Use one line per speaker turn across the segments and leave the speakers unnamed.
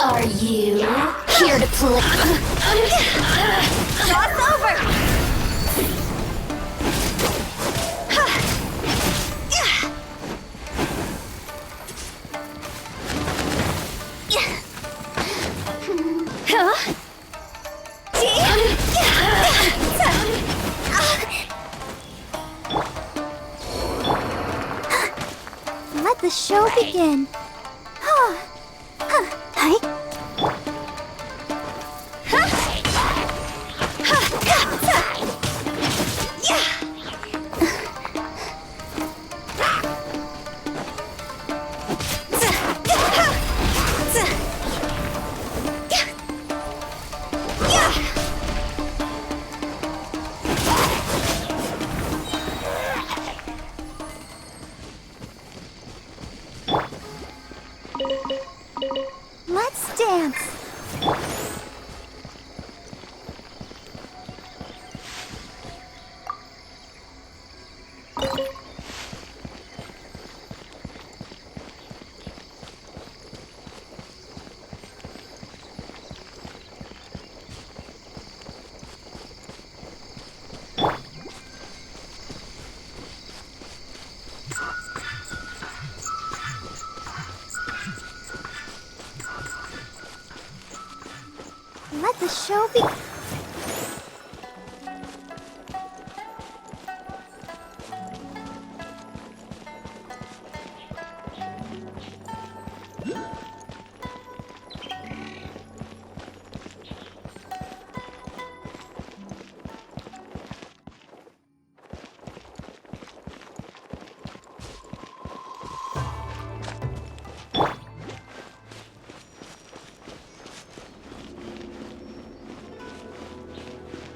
Are you here to play?
Show's over! Huh?
Let the show begin. Hi. Let's dance. Let the show begin.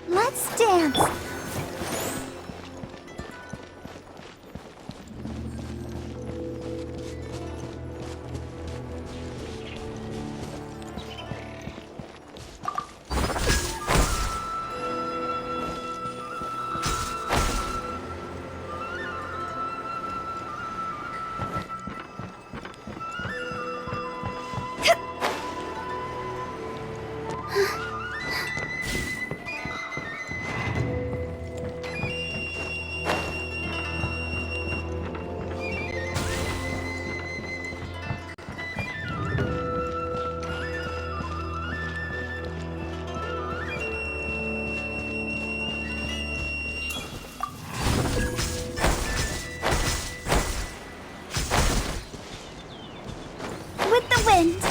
Let's dance. With the wind.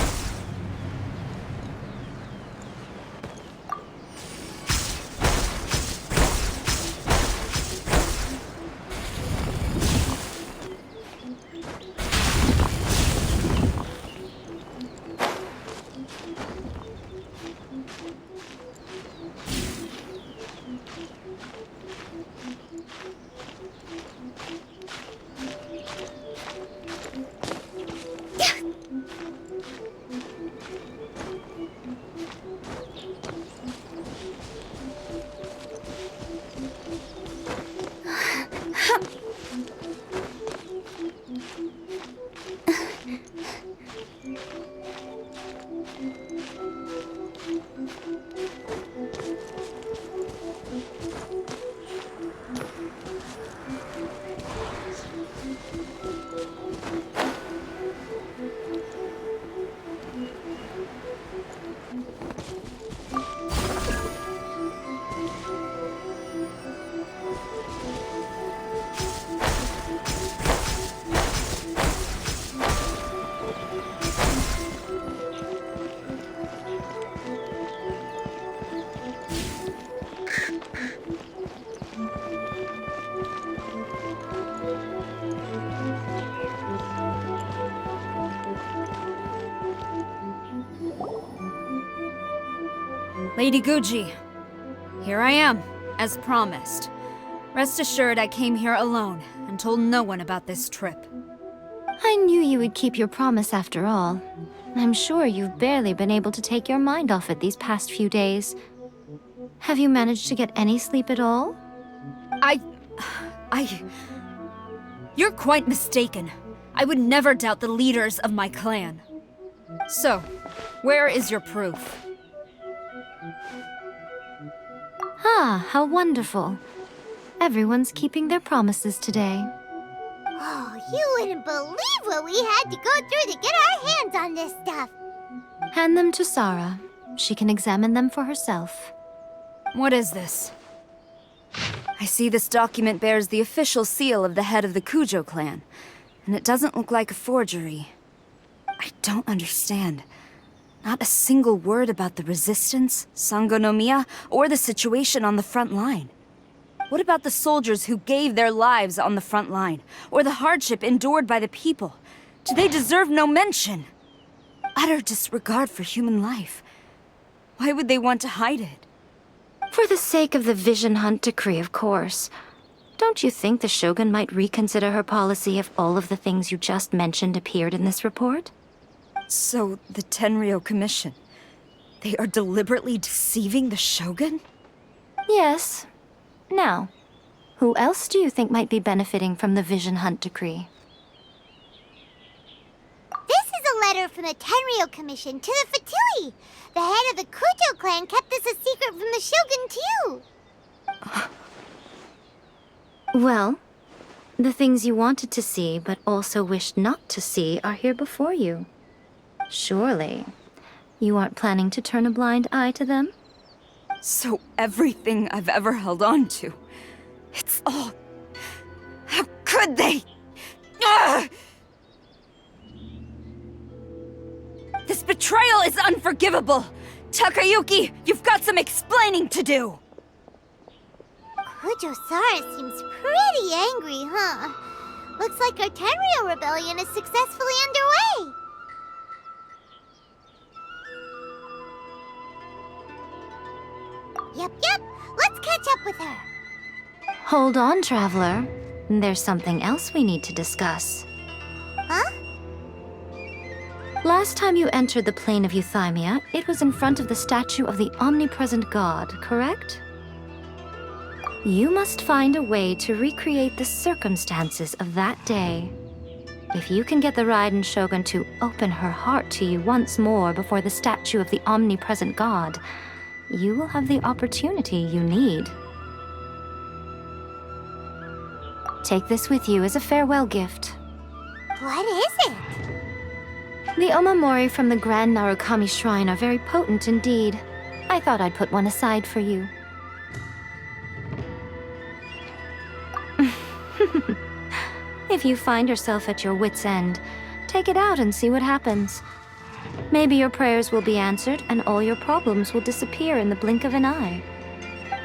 Lady Guji, here I am, as promised. Rest assured I came here alone and told no one about this trip.
I knew you would keep your promise after all. I'm sure you've barely been able to take your mind off it these past few days. Have you managed to get any sleep at all?
You're quite mistaken. I would never doubt the leaders of my clan. So, Where is your proof?
Ah, how wonderful. Everyone's keeping their promises today.
Oh, you wouldn't believe what we had to go through to get our hands on this stuff.
Hand them to Sarah. She can examine them for herself.
What is this? I see this document bears the official seal of the head of the Kujo clan, and it doesn't look like a forgery. I don't understand. Not a single word about the resistance, Sangonomiya, or the situation on the front line. What about the soldiers who gave their lives on the front line, or the hardship endured by the people? Do they deserve no mention? Utter disregard for human life. Why would they want to hide it?
For the sake of the Vision Hunt decree, of course. Don't you think the Shogun might reconsider her policy if all of the things you just mentioned appeared in this report?
So, the Tenryo Commission, they are deliberately deceiving the Shogun?
Yes. Now, who else do you think might be benefiting from the Vision Hunt decree?
This is a letter from the Tenryo Commission to the Fatui. The head of the Kujo clan kept this a secret from the Shogun, too.
Well, the things you wanted to see but also wished not to see are here before you. Surely, you aren't planning to turn a blind eye to them?
So everything I've ever held on to, it's all... How could they? Ugh! This betrayal is unforgivable! Takayuki, you've got some explaining to do!
Kujo-Sara seems pretty angry, huh? Looks like our Tenryo rebellion is successfully underway. Yep. Let's catch up with her.
Hold on, Traveler. There's something else we need to discuss.
Huh?
Last time you entered the plane of Euthymia, it was in front of the statue of the omnipresent god, correct? You must find a way to recreate the circumstances of that day. If you can get the Raiden Shogun to open her heart to you once more before the statue of the omnipresent god, you will have the opportunity you need. Take this with you as a farewell gift.
What is it?
The omamori from the Grand Narukami Shrine are very potent indeed. I thought I'd put one aside for you. If you find yourself at your wit's end, take it out and see what happens. Maybe your prayers will be answered and all your problems will disappear in the blink of an eye.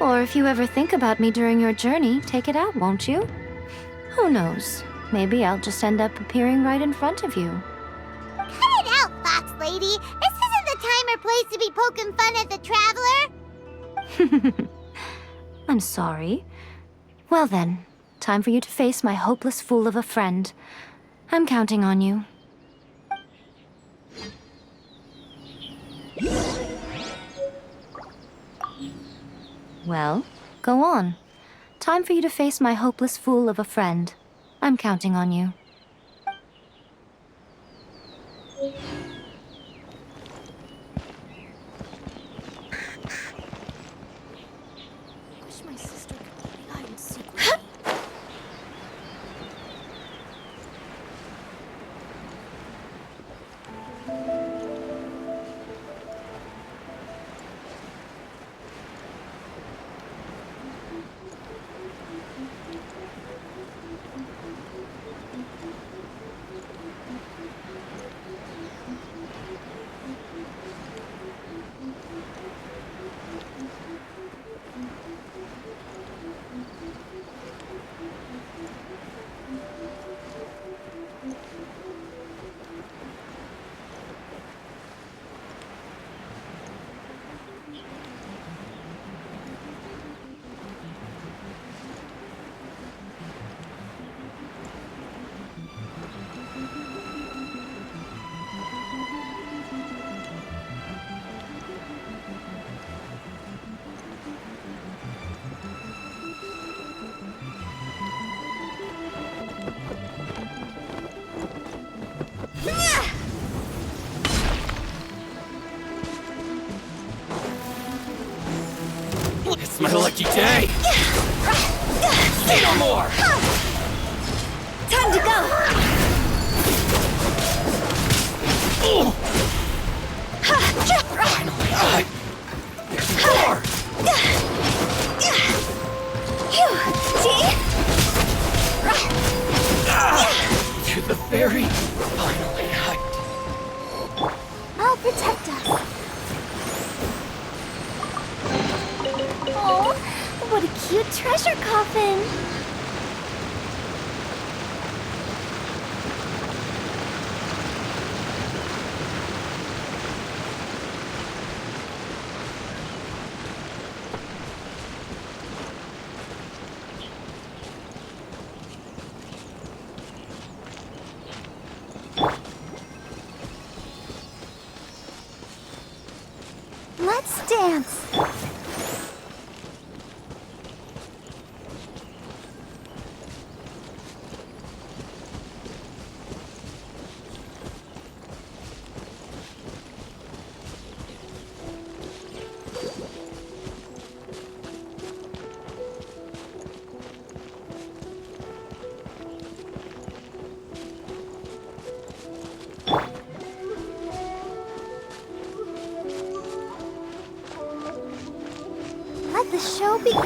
Or if you ever think about me during your journey, take it out, won't you? Who knows? Maybe I'll just end up appearing right in front of you.
Cut it out, Fox Lady. This isn't the time or place to be poking fun at the Traveler.
I'm sorry. Well then, time for you to face my hopeless fool of a friend. I'm counting on you. Well, go on. Time for you to face my hopeless fool of a friend. I'm counting on you.
Wish my sister could play hide and seek with me.
It's my lucky day! Say no more!
Time to go!
Finally! More! To the ferry! Finally!
I'll protect us. Oh, what a cute treasure coffin! Let's dance. Let the show begin.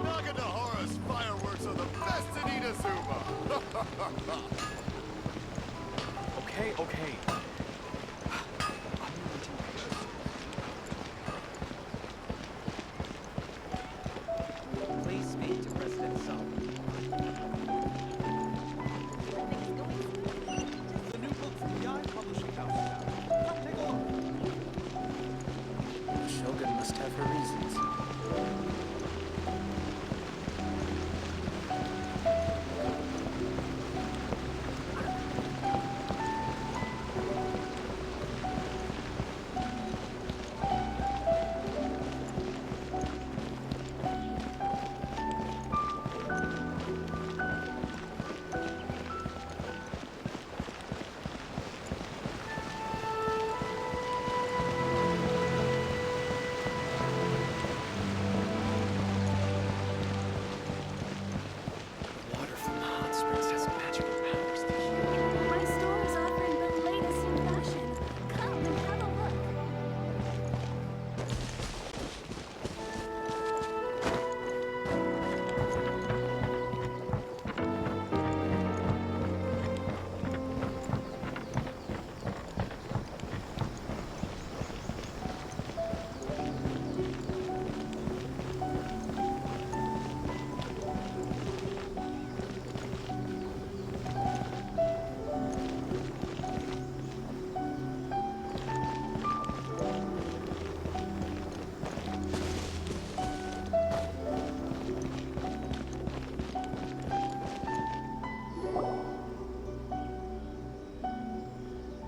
Nagadahara's fireworks are the best in Inazuma!
Okay. Please speak to President Sung. The new book from the Eye Publishing House. Come take a look. Shogun must have her reasons. Water from the hot springs has magical powers to heal.
My store is offering the latest in fashion. Come and have a look.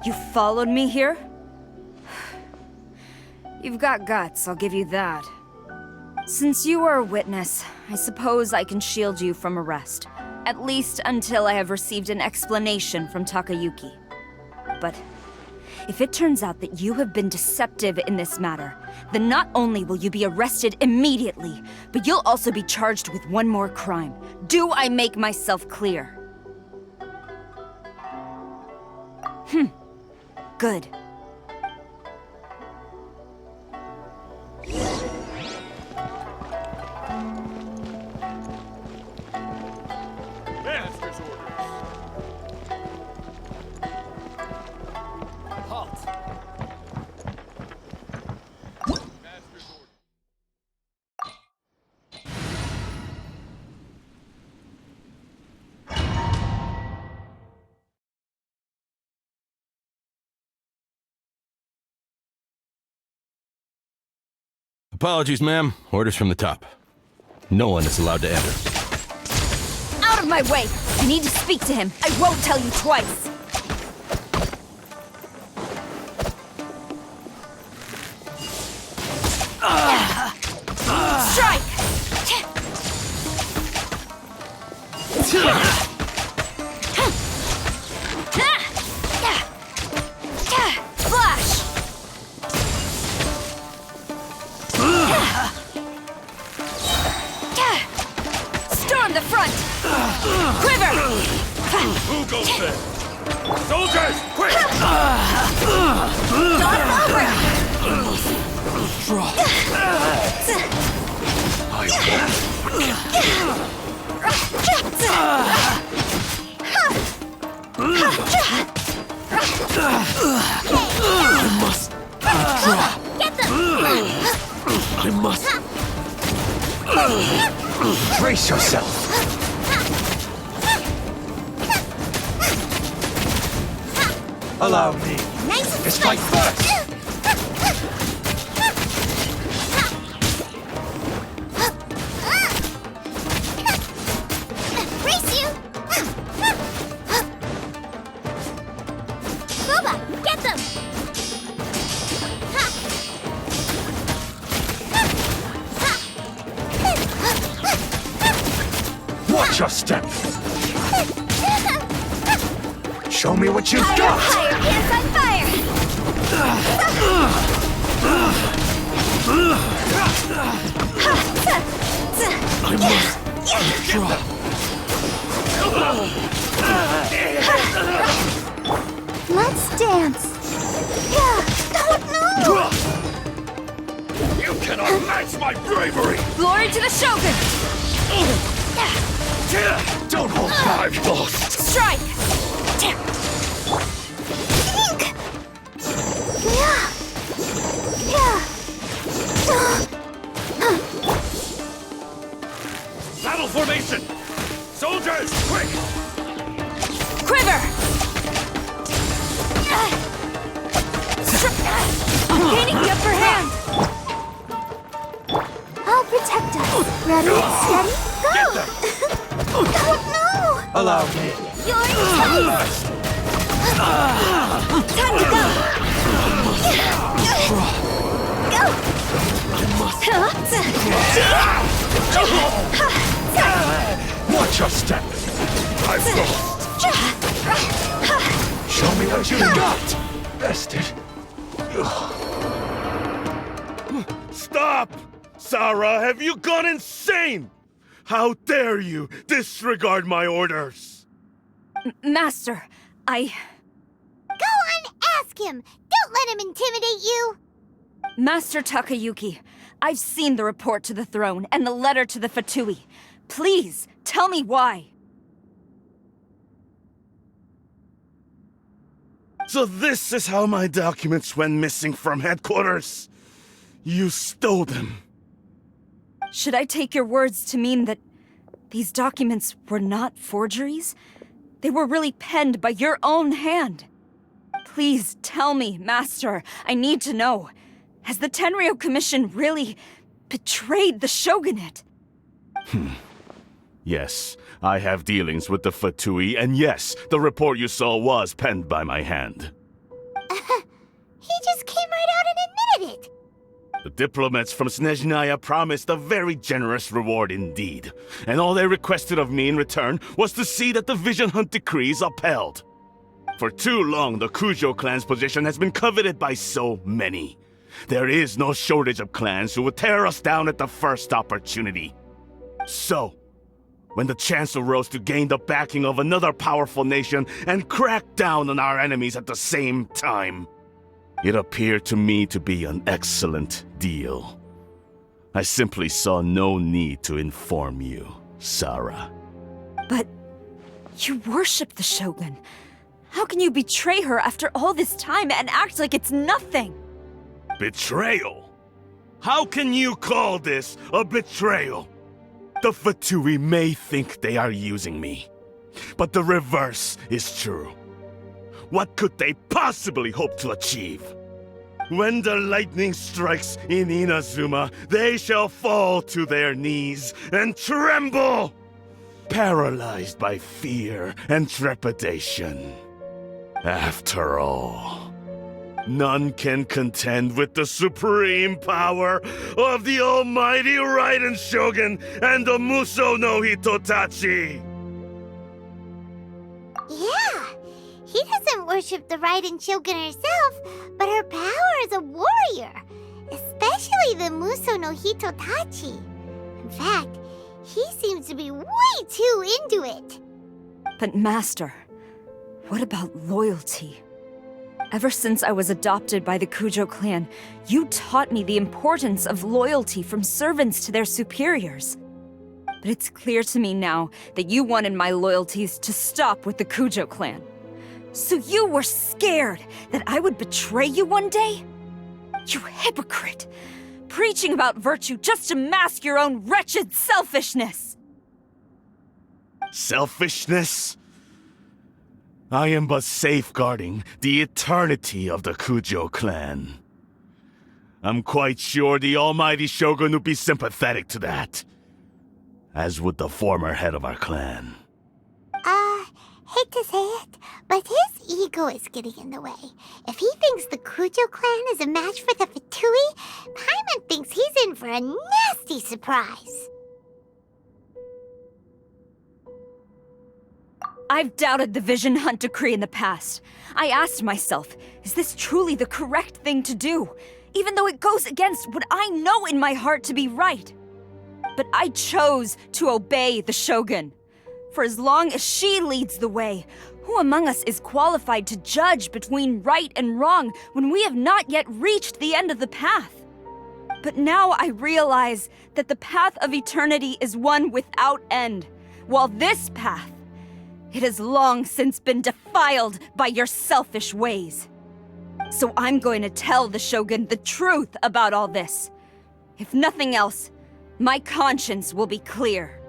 You followed me here? You've got guts, I'll give you that. Since you are a witness, I suppose I can shield you from arrest. At least until I have received an explanation from Takayuki. But if it turns out that you have been deceptive in this matter, then not only will you be arrested immediately, but you'll also be charged with one more crime. Do I make myself clear? Good.
Master's orders!
Halt!
Master's orders!
Apologies, ma'am. Orders from the top. No one is allowed to enter.
Out of my way! I need to speak to him. I won't tell you twice. Flash! Storm the front! Quiver!
Who goes there? Soldiers, quick!
Dodge over!
I must. Brace yourself. Allow me.
Nice
It's fight first.
Race you! Boba, get them!
Watch your step. Show me what you've got.
Fire pants on fire!
I must draw.
Let's dance.
Draw. You cannot match my bravery.
Glory to the Shogun!
Don't hold back. I've lost.
Strike!
Battle formation! Soldiers, quick!
Quiver! I'm gaining the upper hand!
I'll protect us. Ready, steady, go! Oh no!
Allow me.
You're tight!
Time to go!
Watch your step. I've lost. Show me what you've got. Bested.
Stop! Sarah, have you gone insane? How dare you disregard my orders?
Master,
Go and ask him! Don't let him intimidate you!
Master Takayuki, I've seen the report to the throne and the letter to the Fatui. Please, tell me why.
So this is how my documents went missing from headquarters. You stole them.
Should I take your words to mean that these documents were not forgeries? They were really penned by your own hand. Please tell me, Master. I need to know. Has the Tenryou Commission really betrayed the Shogunate?
Yes, I have dealings with the Fatui, and yes, the report you saw was penned by my hand.
He just came right out and admitted it!
The diplomats from Snezhnaya promised a very generous reward indeed, and all they requested of me in return was to see that the Vision Hunt decree is upheld. For too long, the Kujo clan's position has been coveted by so many. There is no shortage of clans who would tear us down at the first opportunity. So, when the chance arose to gain the backing of another powerful nation and crack down on our enemies at the same time, it appeared to me to be an excellent deal. I simply saw no need to inform you, Sarah.
But you worship the Shogun. How can you betray her after all this time and act like it's nothing?
Betrayal? How can you call this a betrayal? The Fatui may think they are using me, but the reverse is true. What could they possibly hope to achieve? When the lightning strikes in Inazuma, they shall fall to their knees and tremble, paralyzed by fear and trepidation. After all, none can contend with the supreme power of the almighty Raiden Shogun and the Muso no Hitotachi.
Yeah, he doesn't worship the Raiden Shogun herself, but her power as a warrior, especially the Muso no Hitotachi. In fact, he seems to be way too into it.
But Master, what about loyalty? Ever since I was adopted by the Kujo clan, you taught me the importance of loyalty from servants to their superiors. But it's clear to me now that you wanted my loyalties to stop with the Kujo clan. So you were scared that I would betray you one day? You hypocrite! Preaching about virtue just to mask your own wretched selfishness!
Selfishness? I am but safeguarding the eternity of the Kujo clan. I'm quite sure the almighty Shogun would be sympathetic to that. As would the former head of our clan.
Hate to say it, but his ego is getting in the way. If he thinks the Kujo clan is a match for the Fatui, Paimon thinks he's in for a nasty surprise.
I've doubted the Vision Hunt decree in the past. I asked myself, is this truly the correct thing to do? Even though it goes against what I know in my heart to be right. But I chose to obey the Shogun. For as long as she leads the way, who among us is qualified to judge between right and wrong when we have not yet reached the end of the path? But now I realize that the path of eternity is one without end, while this path, it has long since been defiled by your selfish ways. So I'm going to tell the Shogun the truth about all this. If nothing else, my conscience will be clear.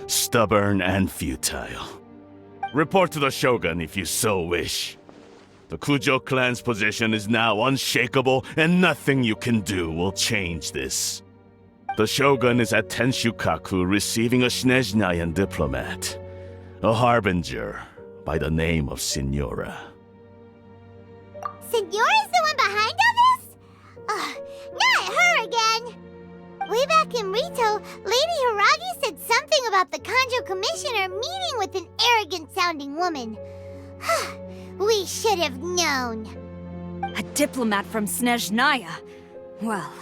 Stubborn and futile. Report to the Shogun if you so wish. The Kujo clan's position is now unshakable, and nothing you can do will change this. The Shogun is at Tenshukaku receiving a Snezhnayan diplomat, a harbinger by the name of Signora.
Signora's the one behind all this? Not her again! Way back in Rito, Lady Hiragi said something about the Kanjo Commissioner meeting with an arrogant-sounding woman. We should have known.
A diplomat from Snezhnaya? Well,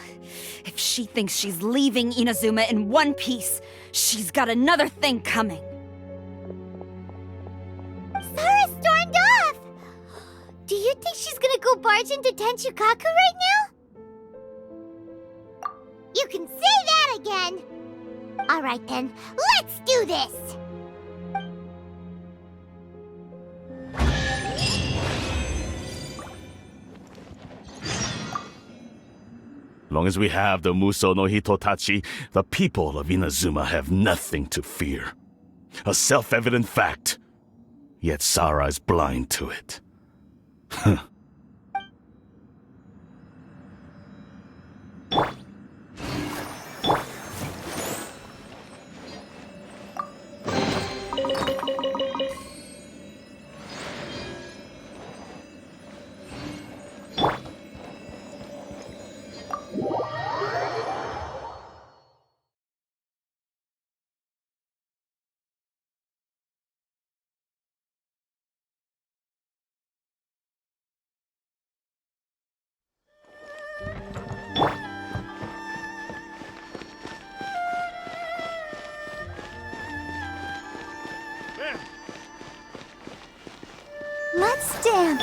if she thinks she's leaving Inazuma in one piece, she's got another thing coming.
Sara stormed off! Do you think she's gonna go barge into Tenshukaku right now? You can say that again! Alright then, let's do this!
Long as we have the Muso no Hitotachi, the people of Inazuma have nothing to fear. A self-evident fact. Yet Sara is blind to it.
Let's dance!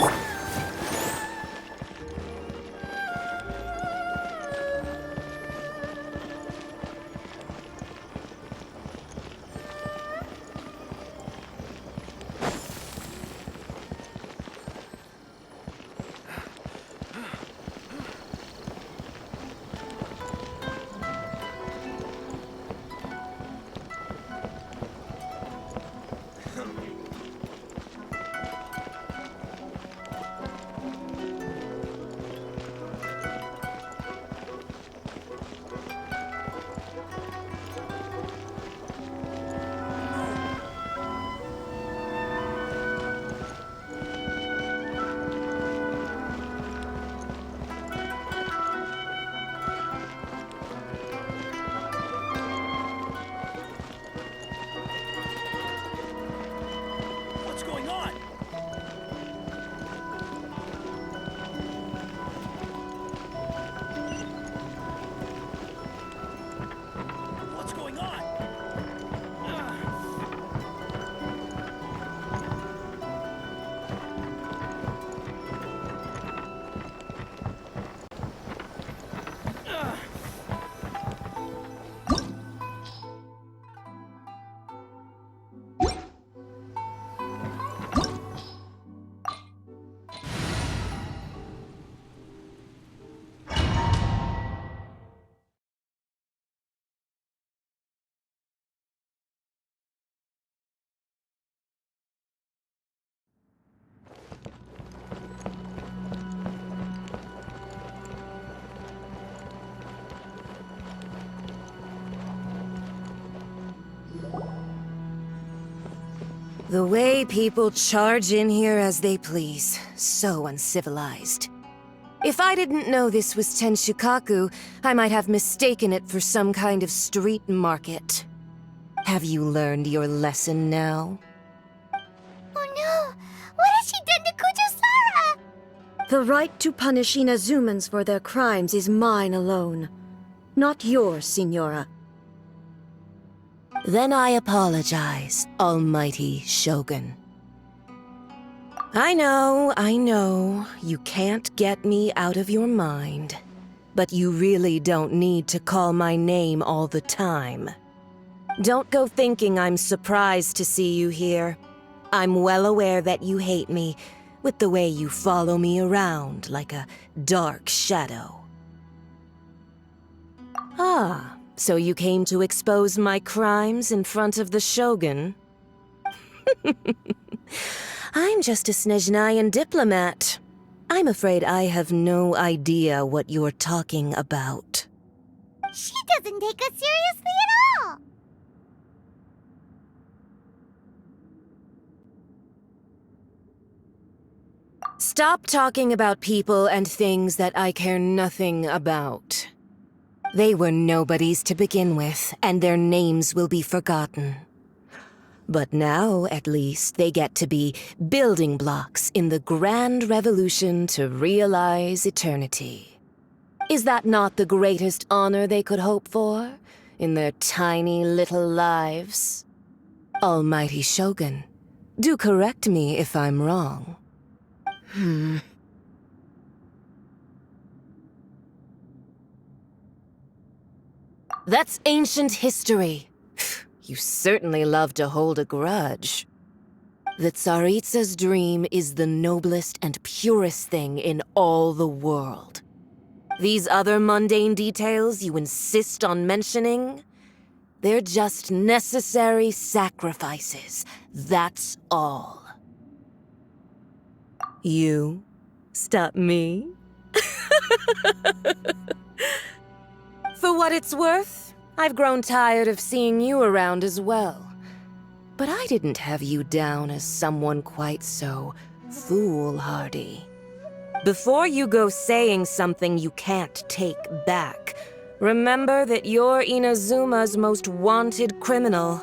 The way people charge in here as they please. So uncivilized. If I didn't know this was Tenshukaku, I might have mistaken it for some kind of street market. Have you learned your lesson now?
Oh no! What has she done to Kujusara?
The right to punish Inazumans for their crimes is mine alone. Not yours, Signora.
Then I apologize, Almighty Shogun. I know, you can't get me out of your mind. But you really don't need to call my name all the time. Don't go thinking I'm surprised to see you here. I'm well aware that you hate me, with the way you follow me around like a dark shadow. Ah, so you came to expose my crimes in front of the Shogun? I'm just a Snezhnayan diplomat. I'm afraid I have no idea what you're talking about.
She doesn't take us seriously at all!
Stop talking about people and things that I care nothing about. They were nobodies to begin with, and their names will be forgotten. But now, at least, they get to be building blocks in the grand revolution to realize eternity. Is that not the greatest honor they could hope for in their tiny little lives? Almighty Shogun, do correct me if I'm wrong. That's ancient history. You certainly love to hold a grudge. The Tsaritsa's dream is the noblest and purest thing in all the world. These other mundane details you insist on mentioning, they're just necessary sacrifices, that's all. You stop me? For what it's worth, I've grown tired of seeing you around as well. But I didn't have you down as someone quite so foolhardy. Before you go saying something you can't take back, remember that you're Inazuma's most wanted criminal.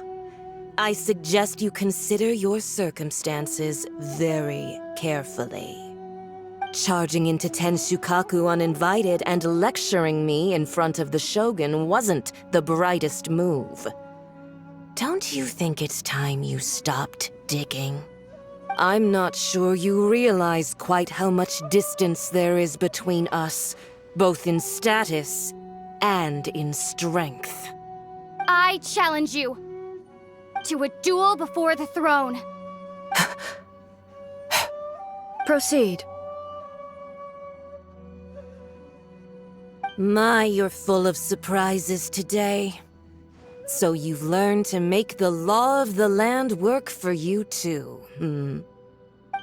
I suggest you consider your circumstances very carefully. Charging into Tenshukaku uninvited and lecturing me in front of the Shogun wasn't the brightest move. Don't you think it's time you stopped digging? I'm not sure you realize quite how much distance there is between us, both in status and in strength.
I challenge you to a duel before the throne.
Proceed.
My, you're full of surprises today. So you've learned to make the law of the land work for you too,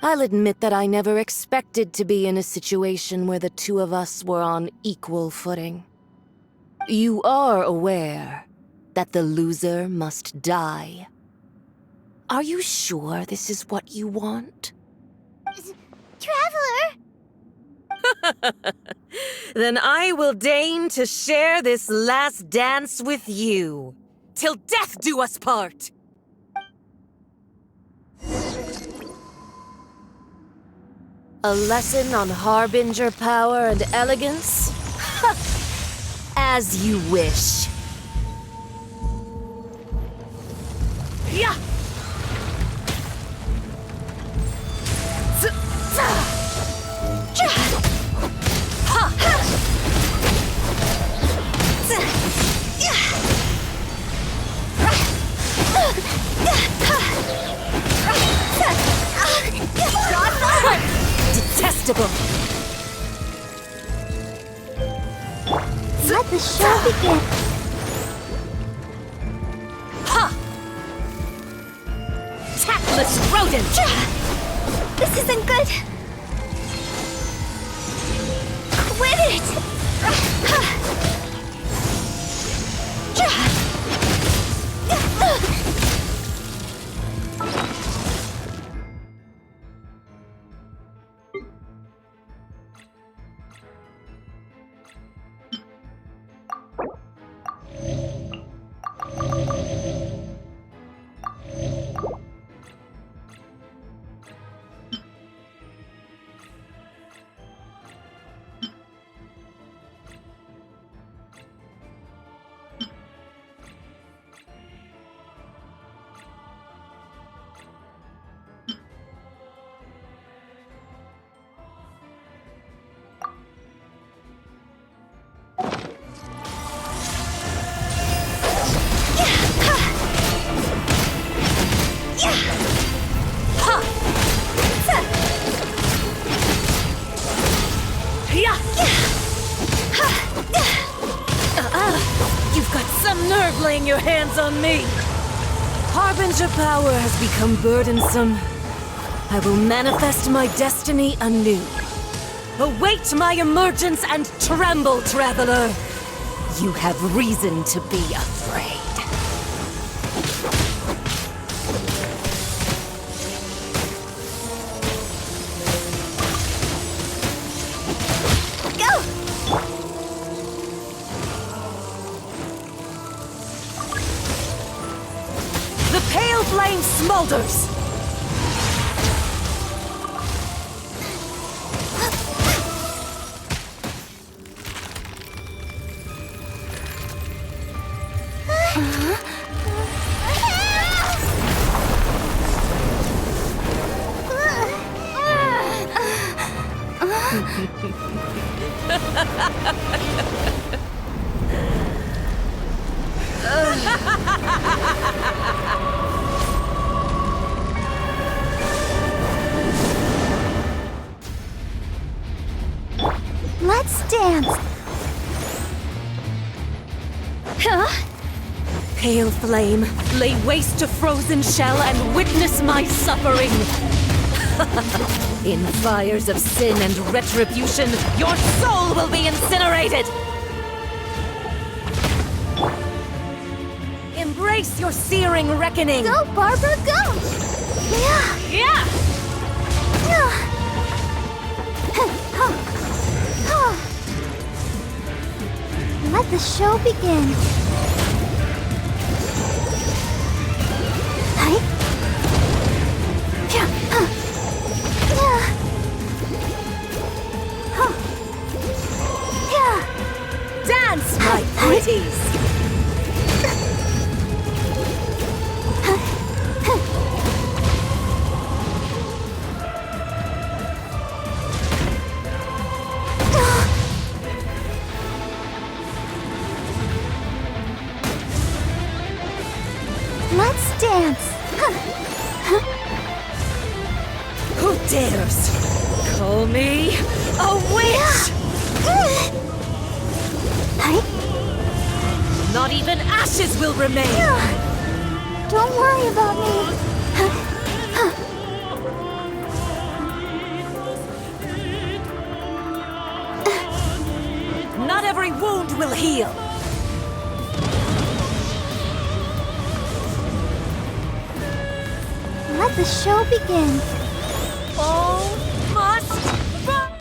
I'll admit that I never expected to be in a situation where the two of us were on equal footing. You are aware that the loser must die. Are you sure this is what you want?
Traveler!
Then I will deign to share this last dance with you. Till death do us part! A lesson on Harbinger power and elegance? As you wish. Yeah! Detestable!
Let the show begin!
Ha! Tactless rodent!
This isn't good! Quit it!
hands on me! Harbinger power has become burdensome. I will manifest my destiny anew. Await my emergence and tremble, traveler! You have reason to be afraid. The pale flame smolders!
Let's dance.
Pale flame, lay waste to frozen shell and witness my suffering! In fires of sin and retribution, your soul will be incinerated! Embrace your searing reckoning!
Go, Barbara, go! Yeah.
Yeah!
Let the show begin. Hi. Yeah. Yeah. Yeah.
Dance, my pretties!
Let's dance.
Who dares call me a witch?
Hi.
Not even ashes will remain!
Don't worry about me.
Not every wound will heal!
Let the show begin.
All must burn!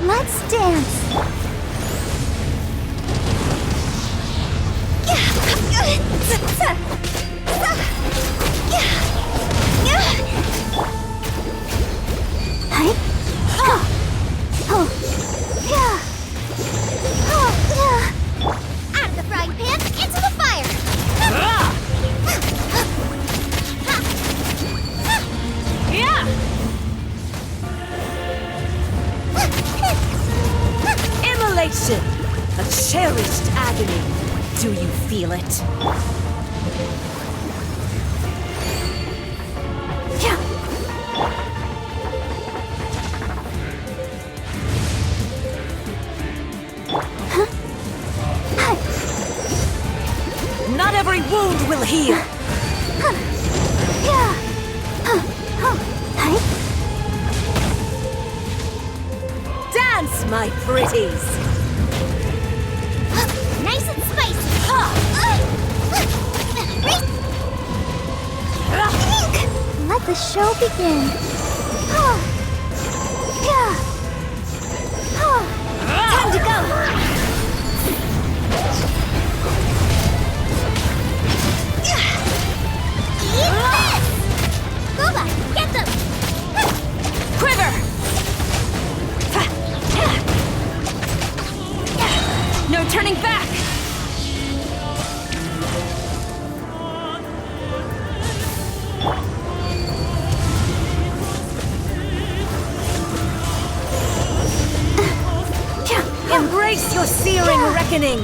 Let's dance. Out of the frying pan, into the fire.
Immolation! A cherished agony. Do you feel it? Not every wound will heal! Dance, my pretties!
Nice and spicy. Let the show begin. Time to go. Eat this! Yuma! Get them!
Quiver! No turning back!
Embrace your searing reckoning!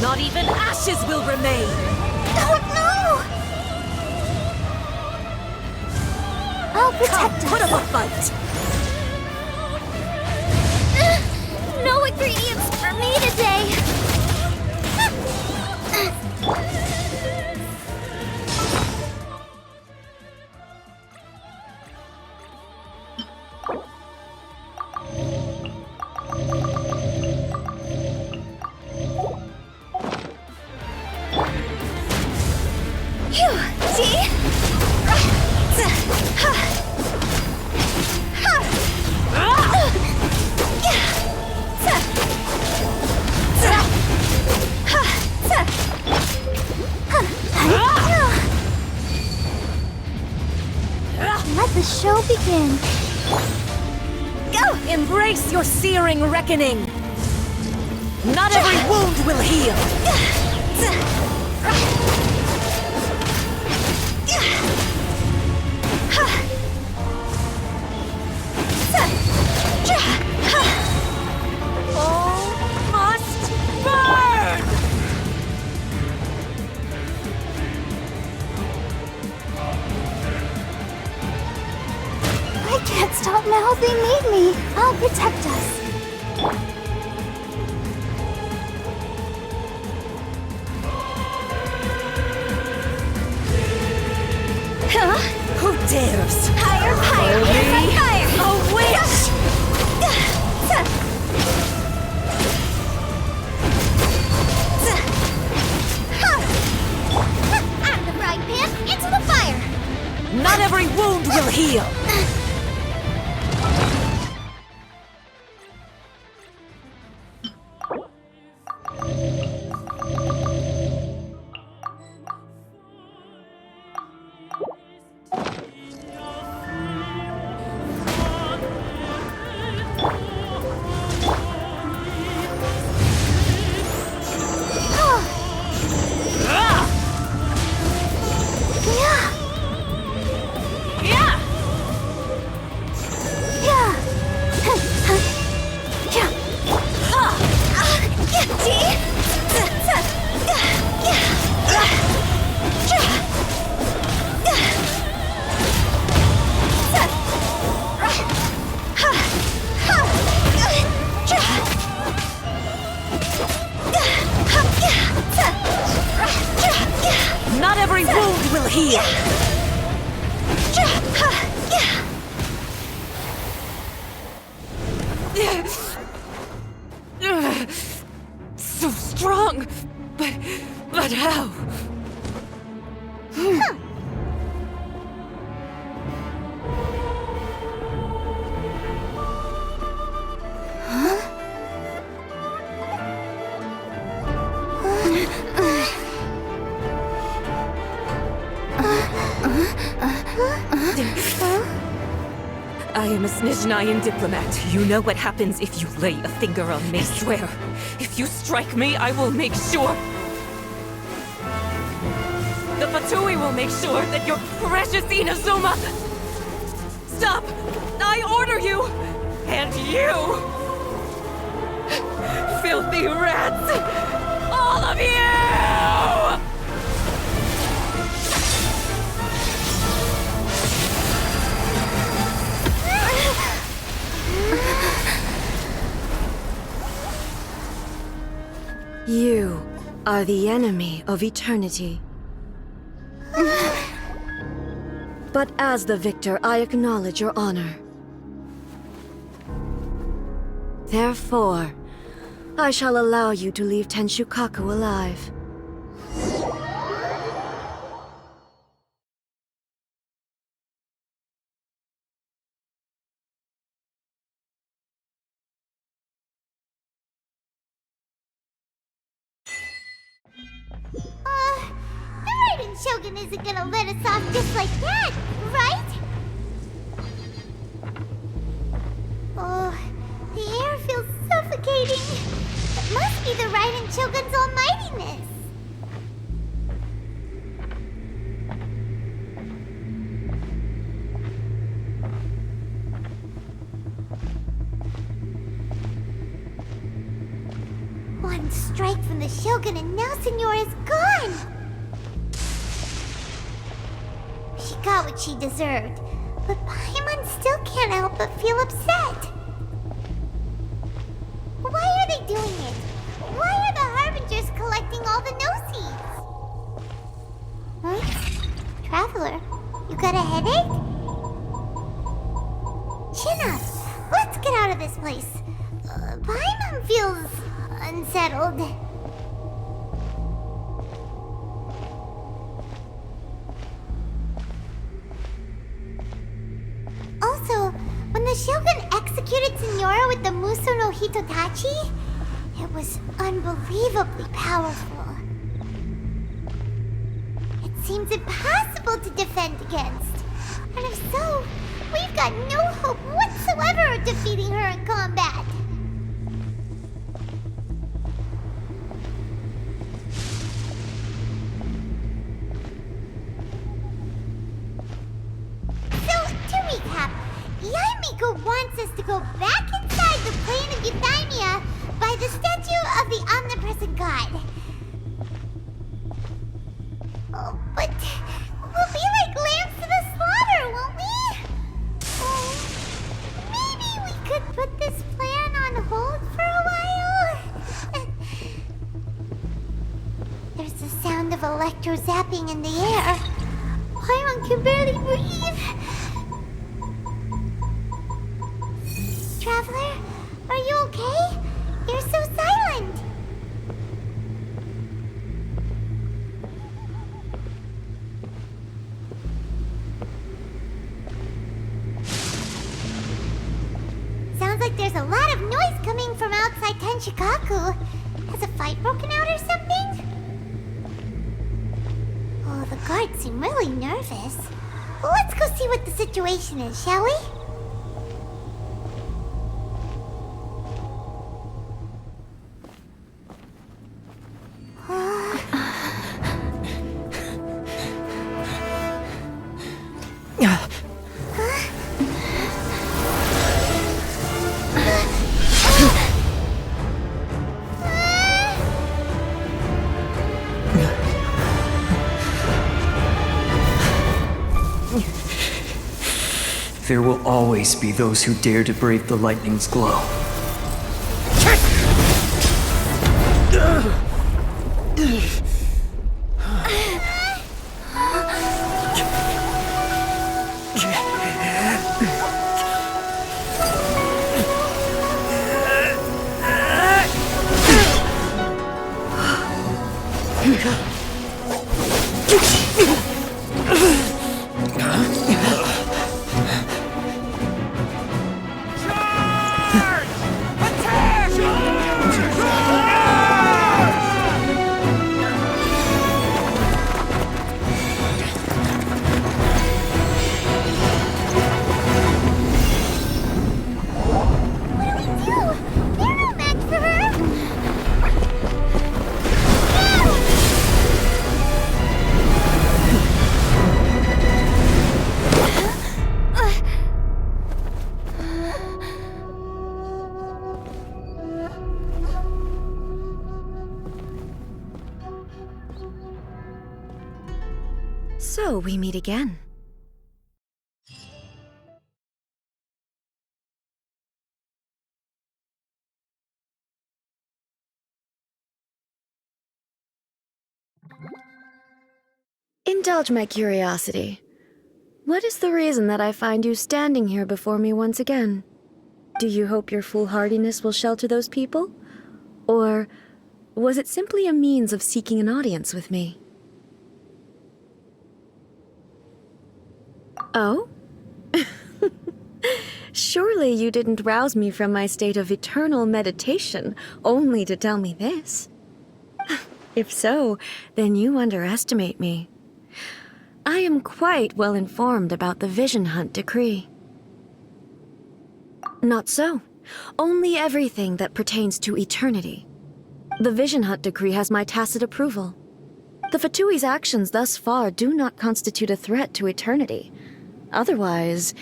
Not even ashes will remain!
Oh no! I'll protect
Put
us.
up a fight!
No ingredients for me today. Let the show begin.
Go! Embrace your searing reckoning! Not every wound will heal! All must burn!
I can't stop now. They need me. I'll protect us.
Who dares?
Higher, higher,
Me?
higher.
A witch!
Out of the frying pan, into the fire.
Not every wound will heal! Not every wound will heal!
So strong! But how? I am a Snezhnayan diplomat. You know what happens if you lay a finger on me. I swear, if you strike me, I will make sure. The Fatui will make sure that your precious Inazuma. Stop! I order you! And you! Filthy rats! All of you!
You are the enemy of eternity. But as the victor, I acknowledge your honor. Therefore, I shall allow you to leave Tenshukaku alive.
Shogun isn't gonna let us off just like that, right? Oh, the air feels suffocating. It must be the Raiden Shogun's almightiness. One strike from the Shogun and now Senora is gone! She got what she deserved, but Paimon still can't help but feel upset. Why are they doing it? Why are the Harbingers collecting all the no-seeds? Huh? Traveler, you got a headache? Chin up! Let's get out of this place. Paimon feels unsettled. Also, when the Shogun executed Senora with the Muso no Hitotachi, it was unbelievably powerful. It seems impossible to defend against. And if so, we've got no hope whatsoever of defeating her in combat. Yaimiko wants us to go back inside the plane of Euthymia by the statue of the omnipresent god. Oh, but we'll be like lambs to the slaughter, won't we? Oh, maybe we could put this plan on hold for a while? There's the sound of electro zapping in the air. Paimon can barely breathe. Traveler, are you okay? You're so silent. Sounds like there's a lot of noise coming from outside Tenshikaku. Has a fight broken out or something? Oh, the guards seem really nervous. Let's go see what the situation is, shall we?
There will always be those who dare to brave the lightning's glow.
So we meet again. Indulge my curiosity. What is the reason that I find you standing here before me once again? Do you hope your foolhardiness will shelter those people? Or was it simply a means of seeking an audience with me? Oh? Surely you didn't rouse me from my state of eternal meditation only to tell me this. If so, then you underestimate me. I am quite well informed about the Vision Hunt decree. Not so. Only everything that pertains to eternity. The Vision Hunt decree has my tacit approval. The Fatui's actions thus far do not constitute a threat to eternity. Otherwise,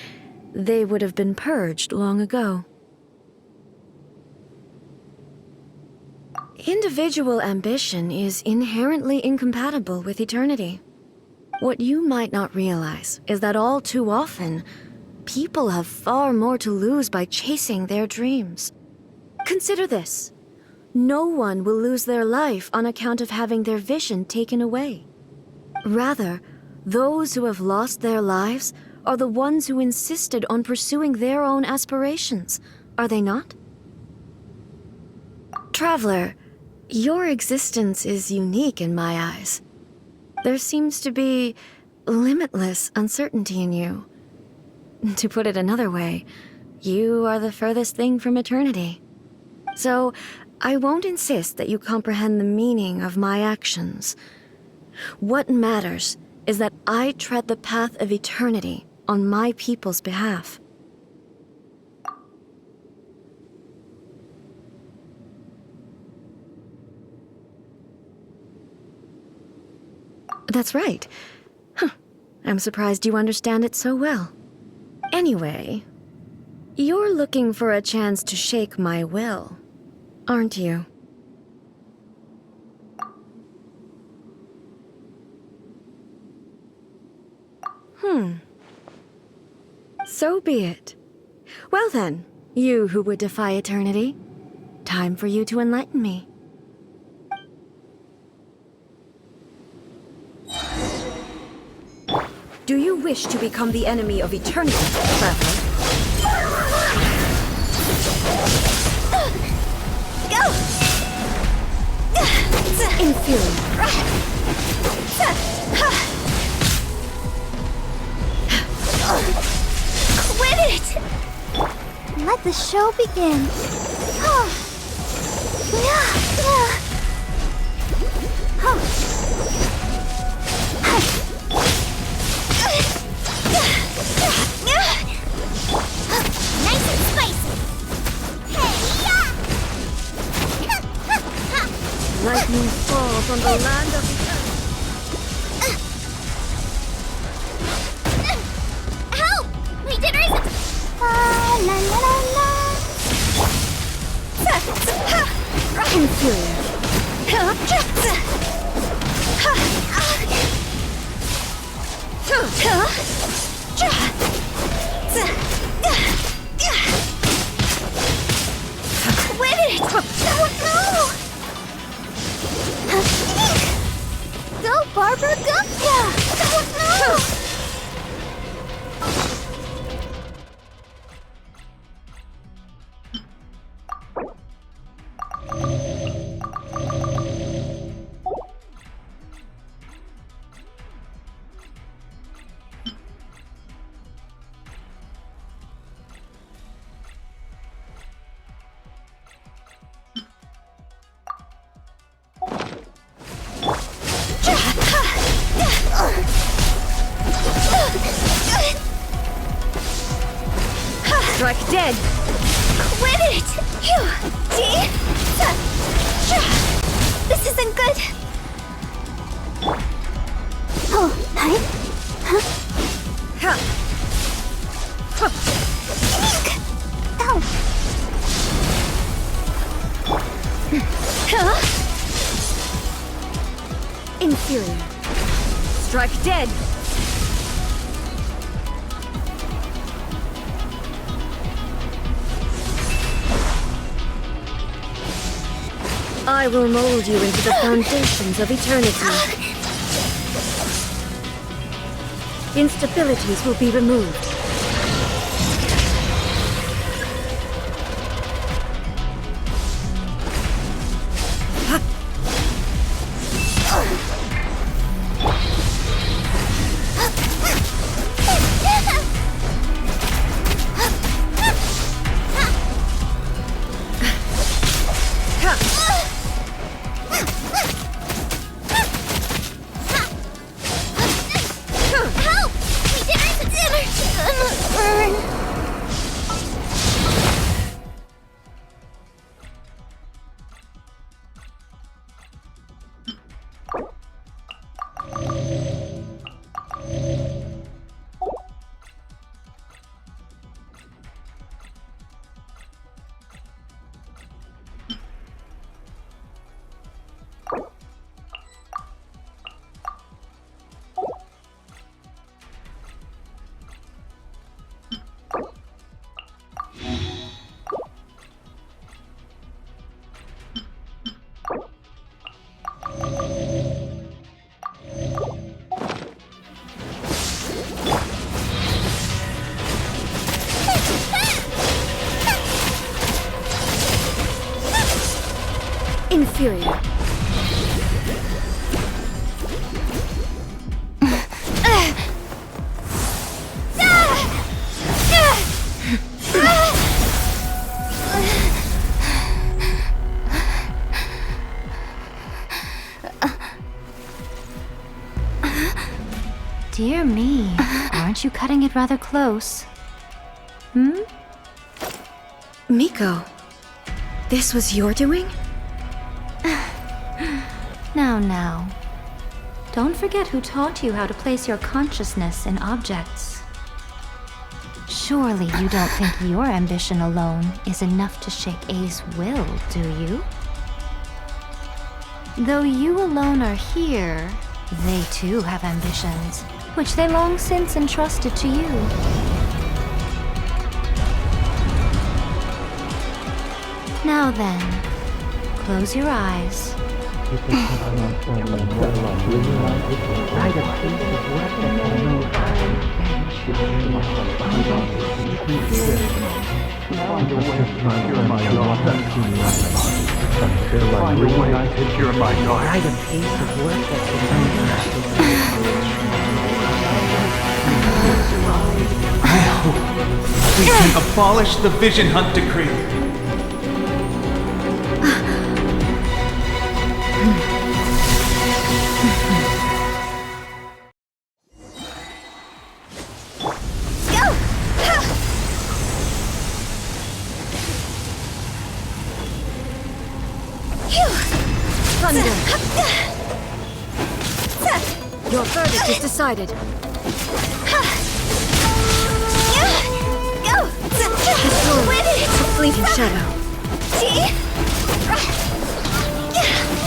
they would have been purged long ago. Individual ambition is inherently incompatible with eternity. What you might not realize is that all too often, people have far more to lose by chasing their dreams. Consider this. No one will lose their life on account of having their vision taken away. Rather, those who have lost their lives are the ones who insisted on pursuing their own aspirations, are they not? Traveler, your existence is unique in my eyes. There seems to be limitless uncertainty in you. To put it another way, you are the furthest thing from eternity. So, I won't insist that you comprehend the meaning of my actions. What matters is that I tread the path of eternity on my people's behalf. That's right. I'm surprised you understand it so well. Anyway, you're looking for a chance to shake my will, aren't you? So be it. Well then, you who would defy eternity, time for you to enlighten me. Do you wish to become the enemy of eternity, traveler? Go! Inferior.
Quit it!
Let the show begin.
Nice and spicy!
Lightning falls on the land of eternity.
Help! My dinner isn't... La la la la!
Inferior.
Quit it! No!
Go, Barbara, go! No!
Strike dead.
Quit it! See? This isn't good.
Oh, hi.
Inferior. Strike dead. I will mold you into the foundations of eternity. Instabilities will be removed. superior.
Dear me, aren't you cutting it rather close?
Miko, this was your doing?
Now. Don't forget who taught you how to place your consciousness in objects. Surely you don't think your ambition alone is enough to shake A's will, do you? Though you alone are here, they too have ambitions, which they long since entrusted to you. Now then, close your eyes.
We can abolish the Vision Hunt Decree.
Thunder! Your verdict is decided. The storm, a fleeting shadow.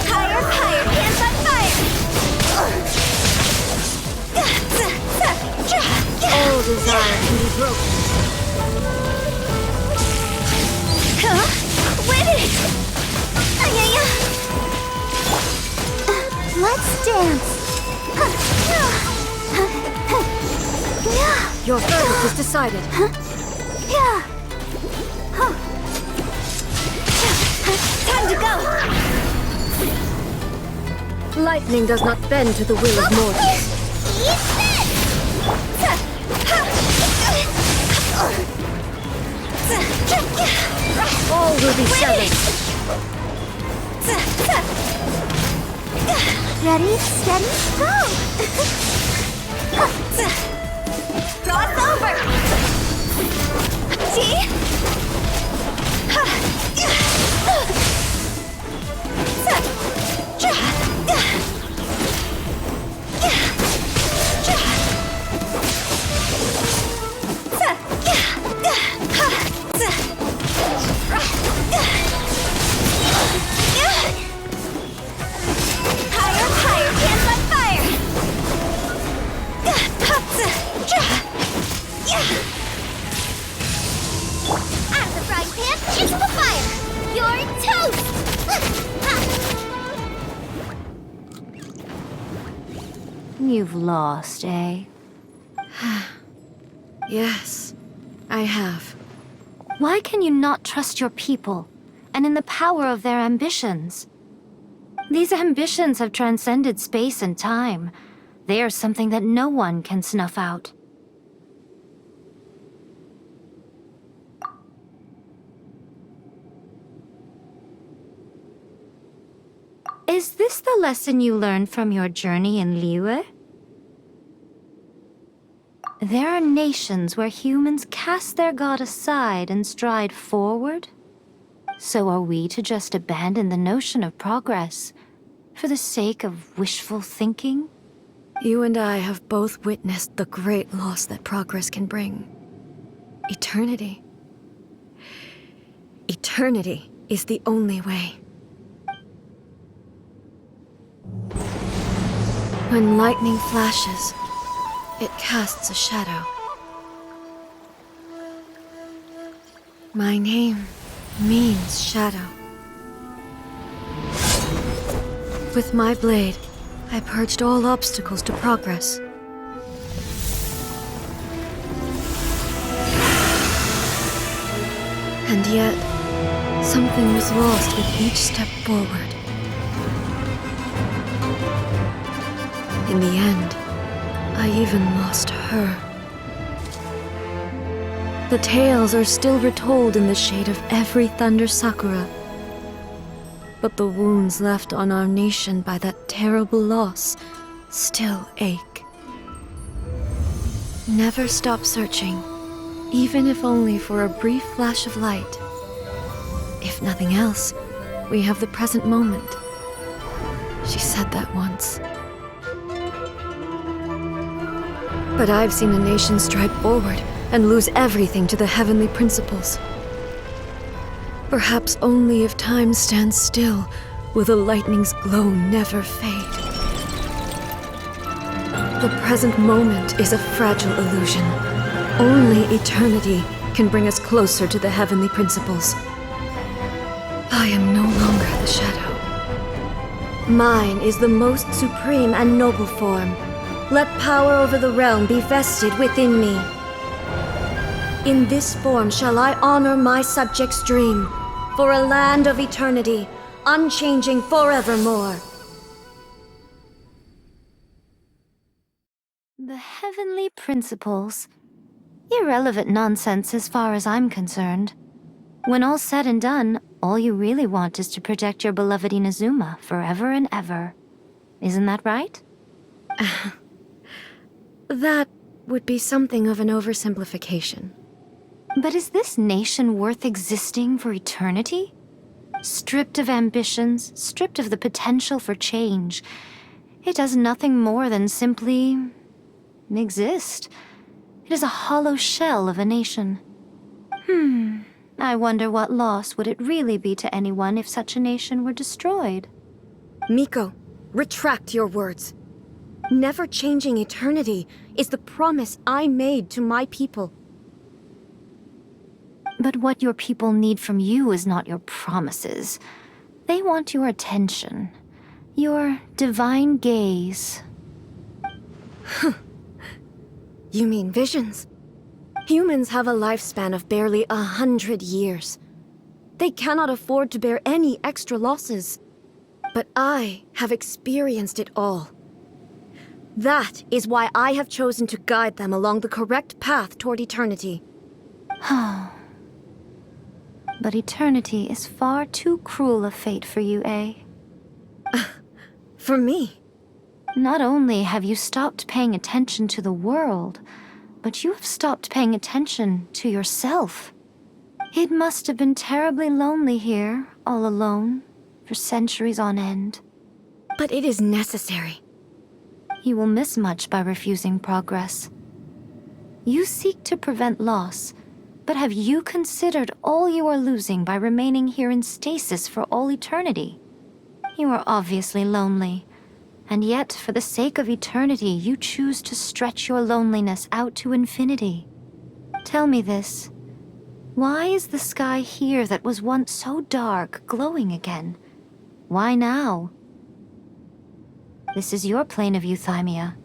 Higher, hands on fire!
All desire can be broken.
Win it! Let's dance!
Your verdict is decided.
Time to go!
Lightning does not bend to the will of mortals. All will be severed.
Ready, steady, go! Cross over! See? Higher, hands on fire! I'm the frying pan, it's the fire! You're toast!
You've lost, eh?
Yes, I have.
Why can you not trust your people, and in the power of their ambitions? These ambitions have transcended space and time. They are something that no one can snuff out. Is this the lesson you learned from your journey in Liyue? There are nations where humans cast their god aside and stride forward. So are we to just abandon the notion of progress for the sake of wishful thinking?
You and I have both witnessed the great loss that progress can bring. Eternity. Eternity is the only way. When lightning flashes, it casts a shadow. My name means shadow. With my blade, I purged all obstacles to progress. And yet, something was lost with each step forward. In the end, I even lost her. The tales are still retold in the shade of every Thunder Sakura. But the wounds left on our nation by that terrible loss still ache. Never stop searching, even if only for a brief flash of light. If nothing else, we have the present moment. She said that once. But I've seen a nation stride forward and lose everything to the heavenly principles. Perhaps only if time stands still will the lightning's glow never fade. The present moment is a fragile illusion. Only eternity can bring us closer to the heavenly principles. I am no longer the shadow. Mine is the most supreme and noble form. Let power over the realm be vested within me. In this form shall I honor my subjects' dream, for a land of eternity, unchanging forevermore.
The heavenly principles. Irrelevant nonsense as far as I'm concerned. When all's said and done, all you really want is to protect your beloved Inazuma forever and ever. Isn't that right?
That would be something of an oversimplification.
But is this nation worth existing for eternity? Stripped of ambitions, stripped of the potential for change, it does nothing more than simply exist. It is a hollow shell of a nation. I wonder what loss would it really be to anyone if such a nation were destroyed?
Miko, retract your words. Never changing eternity is the promise I made to my people.
But what your people need from you is not your promises. They want your attention. Your divine gaze.
You mean visions? Humans have a lifespan of barely 100 years. They cannot afford to bear any extra losses. But I have experienced it all. That is why I have chosen to guide them along the correct path toward eternity.
But eternity is far too cruel a fate for you, eh?
For me?
Not only have you stopped paying attention to the world, but you have stopped paying attention to yourself. It must have been terribly lonely here, all alone, for centuries on end.
But it is necessary.
You will miss much by refusing progress. You seek to prevent loss, but have you considered all you are losing by remaining here in stasis for all eternity? You are obviously lonely, and yet for the sake of eternity you choose to stretch your loneliness out to infinity. Tell me this. Why is the sky here that was once so dark glowing again? Why now? This is your plane of euthymia.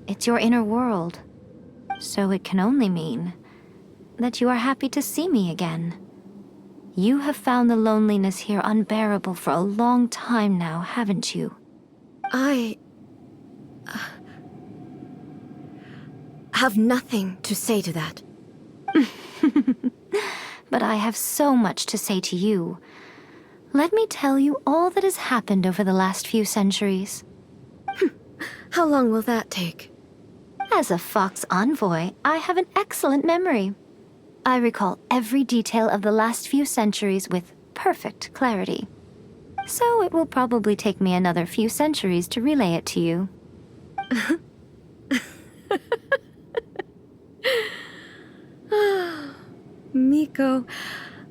It's your inner world. So it can only mean that you are happy to see me again. You have found the loneliness here unbearable for a long time now, haven't you?
I have nothing to say to that.
But I have so much to say to you. Let me tell you all that has happened over the last few centuries.
How long will that take?
As a Fox envoy, I have an excellent memory. I recall every detail of the last few centuries with perfect clarity. So it will probably take me another few centuries to relay it to you.
Miko,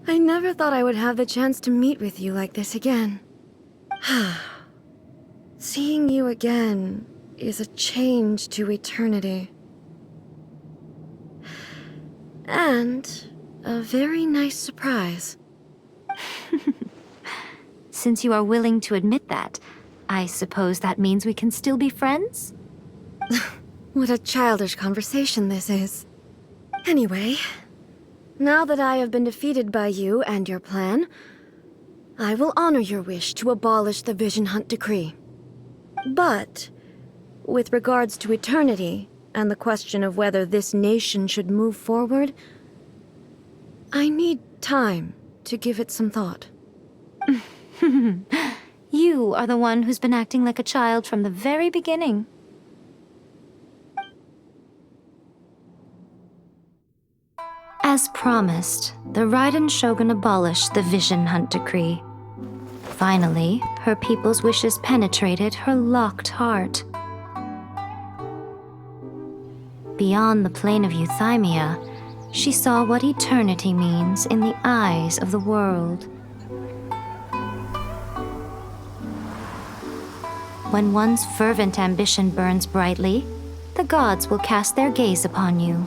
I never thought I would have the chance to meet with you like this again. Seeing you again is a change to eternity. And a very nice surprise.
Since you are willing to admit that, I suppose that means we can still be friends?
What a childish conversation this is. Anyway, now that I have been defeated by you and your plan, I will honor your wish to abolish the Vision Hunt Decree. But with regards to eternity and the question of whether this nation should move forward, I need time to give it some thought.
You are the one who's been acting like a child from the very beginning. As promised, the Raiden Shogun abolished the Vision Hunt Decree. Finally, her people's wishes penetrated her locked heart. Beyond the plane of Euthymia, she saw what eternity means in the eyes of the world. When one's fervent ambition burns brightly, the gods will cast their gaze upon you.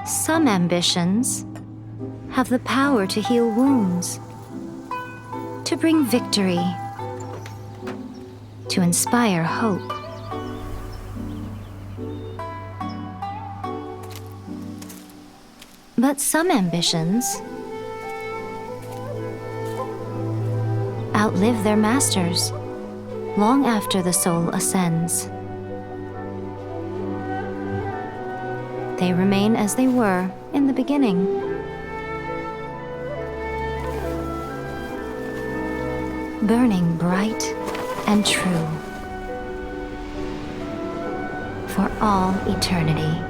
Some ambitions have the power to heal wounds, to bring victory, to inspire hope. But some ambitions outlive their masters long after the soul ascends. They remain as they were in the beginning. Burning bright and true for all eternity.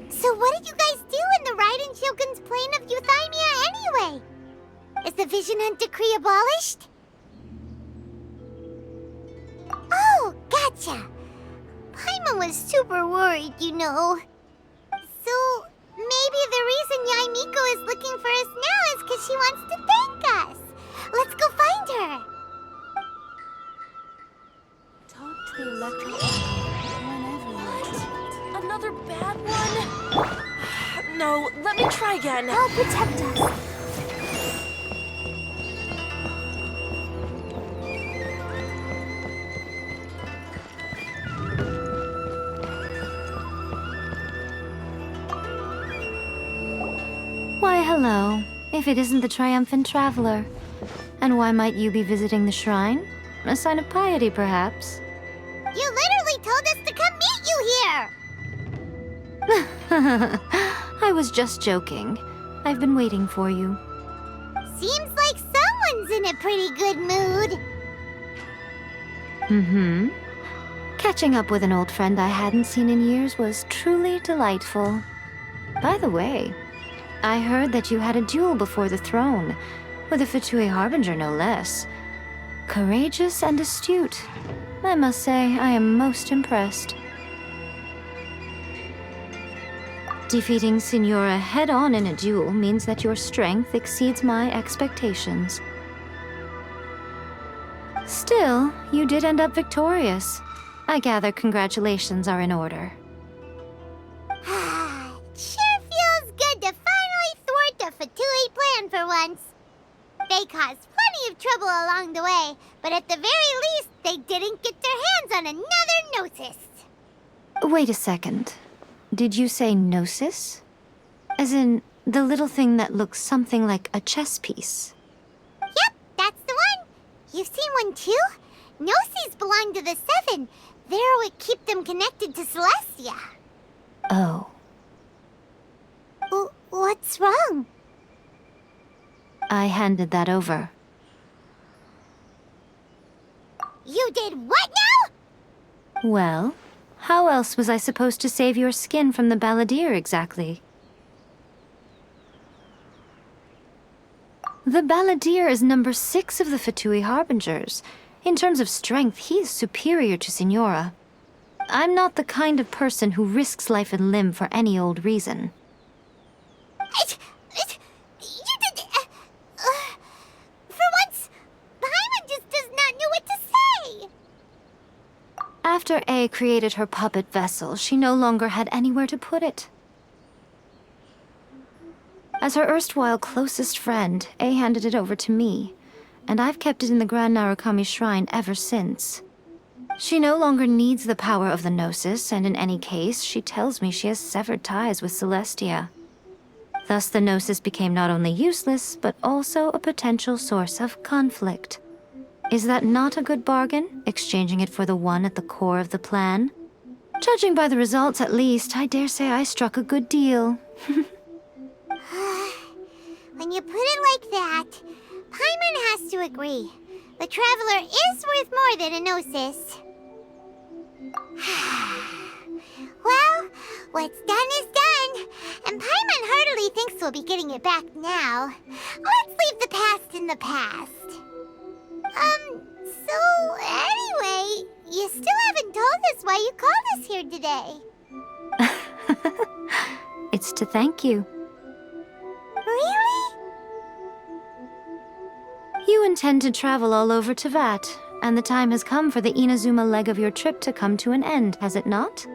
So what did you guys do in the Raiden Shogun's plane of Euthymia anyway? Is the Vision Hunt Decree abolished? Oh, gotcha. Paimon was super worried, you know. So maybe the reason Yaimiko is looking for us now is because she wants to thank us. Let's go find her.
Talk to the electric whenever you want. Another bad one? No, let me try again.
I'll protect us.
Why, hello, if it isn't the triumphant traveler. And why might you be visiting the shrine? A sign of piety, perhaps?
You literally told us to come meet you here!
I was just joking. I've been waiting for you.
Seems like someone's in a pretty good mood.
Mm-hmm. Catching up with an old friend I hadn't seen in years was truly delightful. By the way, I heard that you had a duel before the throne, with a Fatui Harbinger no less. Courageous and astute. I must say, I am most impressed. Defeating Signora head-on in a duel means that your strength exceeds my expectations. Still, you did end up victorious. I gather congratulations are in order.
Sure feels good to finally thwart the Fatui plan for once. They caused plenty of trouble along the way, but at the very least, they didn't get their hands on another Gnosis.
Wait a second. Did you say Gnosis? As in, the little thing that looks something like a chess piece?
Yep, that's the one. You've seen one too? Gnosis belong to the Seven. They're what keep them connected to Celestia.
Oh.
What's wrong?
I handed that over.
You did what now?
Well, how else was I supposed to save your skin from the Balladeer exactly? The Balladeer is number 6 of the Fatui Harbingers. In terms of strength, he is superior to Signora. I'm not the kind of person who risks life and limb for any old reason.
You did... for once, Paimon just does not know what to say.
A created her puppet vessel, she no longer had anywhere to put it. As her erstwhile closest friend, A handed it over to me, and I've kept it in the Grand Narukami Shrine ever since. She no longer needs the power of the Gnosis, and in any case, she tells me she has severed ties with Celestia. Thus, the Gnosis became not only useless, but also a potential source of conflict. Is that not a good bargain, exchanging it for the one at the core of the plan? Judging by the results, at least, I dare say I struck a good deal.
When you put it like that, Paimon has to agree. The Traveler is worth more than a Gnosis. Well, what's done is done, and Paimon heartily thinks we'll be getting it back now. Let's leave the past in the past. So anyway, you still haven't told us why you called us here today.
It's to thank you.
Really?
You intend to travel all over Teyvat, and the time has come for the Inazuma leg of your trip to come to an end, has it not?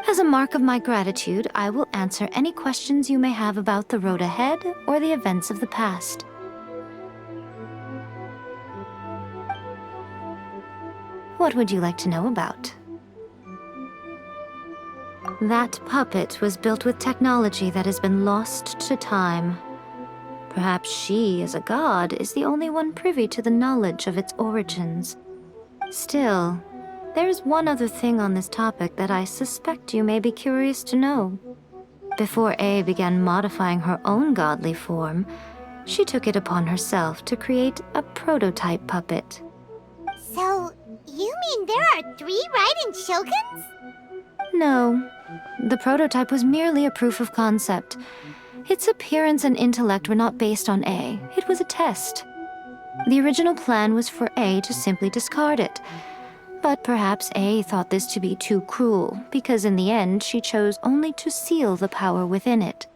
As a mark of my gratitude, I will answer any questions you may have about the road ahead or the events of the past. What would you like to know about? That puppet was built with technology that has been lost to time. Perhaps she, as a god, is the only one privy to the knowledge of its origins. Still, there's one other thing on this topic that I suspect you may be curious to know. Before A began modifying her own godly form, she took it upon herself to create a prototype puppet.
So, you mean there are 3 Raiden Shoguns?
No, the prototype was merely a proof of concept. Its appearance and intellect were not based on A. It was a test. The original plan was for A to simply discard it. But perhaps A thought this to be too cruel, because in the end she chose only to seal the power within it.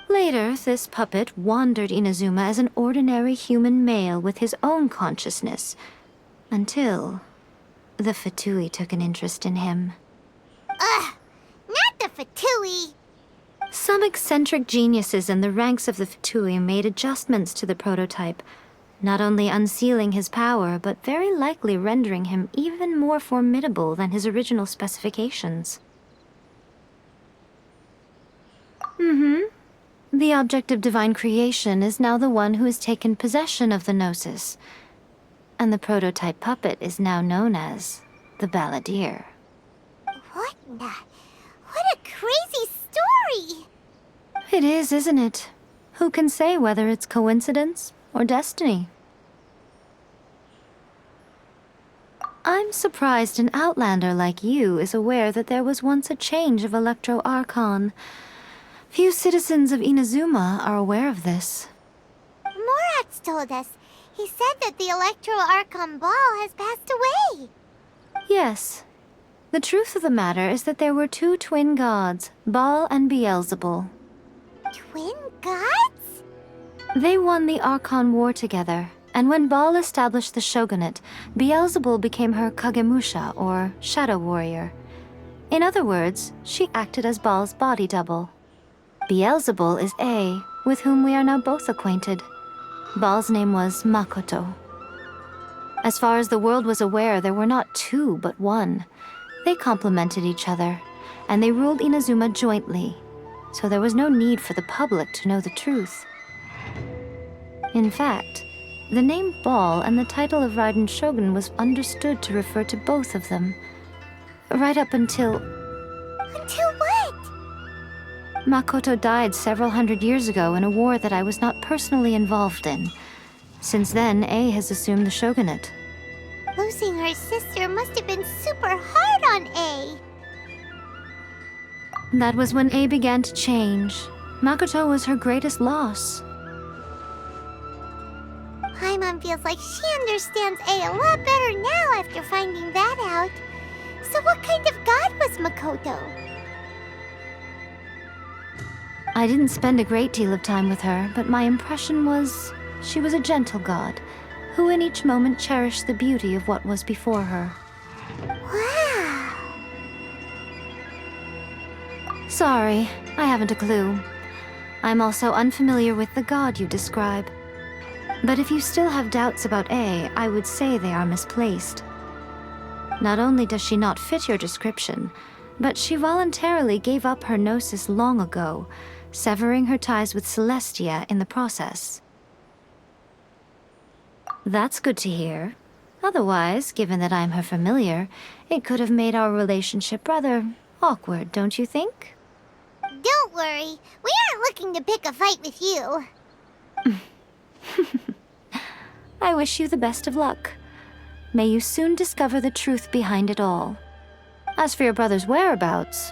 Later, this puppet wandered Inazuma as an ordinary human male with his own consciousness, until the Fatui took an interest in him.
Ugh! Not the Fatui!
Some eccentric geniuses in the ranks of the Fatui made adjustments to the prototype, not only unsealing his power, but very likely rendering him even more formidable than his original specifications. The object of divine creation is now the one who has taken possession of the Gnosis, and the prototype puppet is now known as the Balladeer.
What a crazy story!
It is, isn't it? Who can say whether it's coincidence or destiny? I'm surprised an outlander like you is aware that there was once a change of Electro Archon. Few citizens of Inazuma are aware of this.
Morat's told us. He said that the Electro Archon Ball has passed away.
Yes. The truth of the matter is that there were 2 twin gods, Baal and Beelzebul.
Twin gods?
They won the Archon War together, and when Baal established the shogunate, Beelzebul became her Kagemusha, or shadow warrior. In other words, she acted as Baal's body double. Beelzebul is A, with whom we are now both acquainted. Baal's name was Makoto. As far as the world was aware, there were not 2, but 1. They complemented each other, and they ruled Inazuma jointly, so there was no need for the public to know the truth. In fact, the name Baal and the title of Raiden Shogun was understood to refer to both of them, right up until...
Until what?
Makoto died several hundred years ago in a war that I was not personally involved in. Since then, A has assumed the shogunate.
Losing her sister must have been super hard on A.
That was when A began to change. Makoto was her greatest loss.
Paimon feels like she understands A a lot better now after finding that out. So what kind of god was Makoto?
I didn't spend a great deal of time with her, but my impression was she was a gentle god, who in each moment cherished the beauty of what was before her.
Wow!
Sorry, I haven't a clue. I'm also unfamiliar with the god you describe. But if you still have doubts about A, I would say they are misplaced. Not only does she not fit your description, but she voluntarily gave up her gnosis long ago, severing her ties with Celestia in the process. That's good to hear. Otherwise, given that I'm her familiar, it could have made our relationship rather awkward, don't you think?
Don't worry. We aren't looking to pick a fight with you.
I wish you the best of luck. May you soon discover the truth behind it all. As for your brother's whereabouts,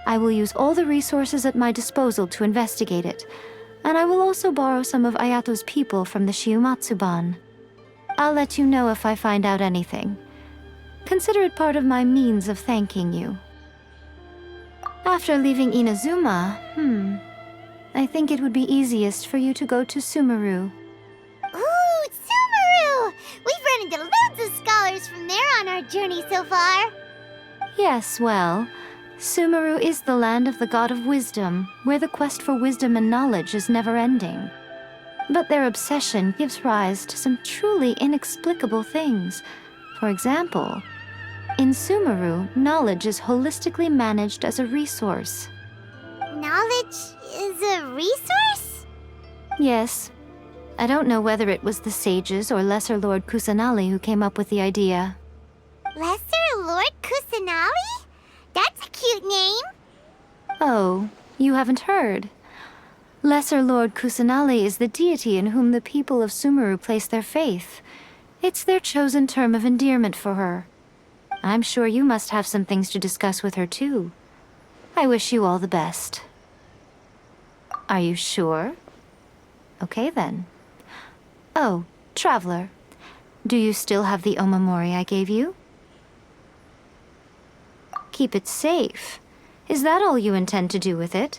I will use all the resources at my disposal to investigate it, and I will also borrow some of Ayato's people from the Shiumatsuban. I'll let you know if I find out anything. Consider it part of my means of thanking you. After leaving Inazuma, I think it would be easiest for you to go to Sumeru.
Ooh, Sumeru! We've run into loads of scholars from there on our journey so far.
Yes, well, Sumeru is the land of the god of wisdom, where the quest for wisdom and knowledge is never-ending. But their obsession gives rise to some truly inexplicable things. For example, in Sumeru, knowledge is holistically managed as a resource.
Knowledge is a resource?
Yes. I don't know whether it was the sages or Lesser Lord Kusanali who came up with the idea.
Lesser Lord Kusanali? That's a cute name.
Oh, you haven't heard? Lesser Lord Kusanali is the deity in whom the people of Sumeru place their faith. It's their chosen term of endearment for her. I'm sure you must have some things to discuss with her too. I wish you all the best. Are you sure? Okay then. Oh, Traveler, do you still have the omamori I gave you? Keep it safe. Is that all you intend to do with it?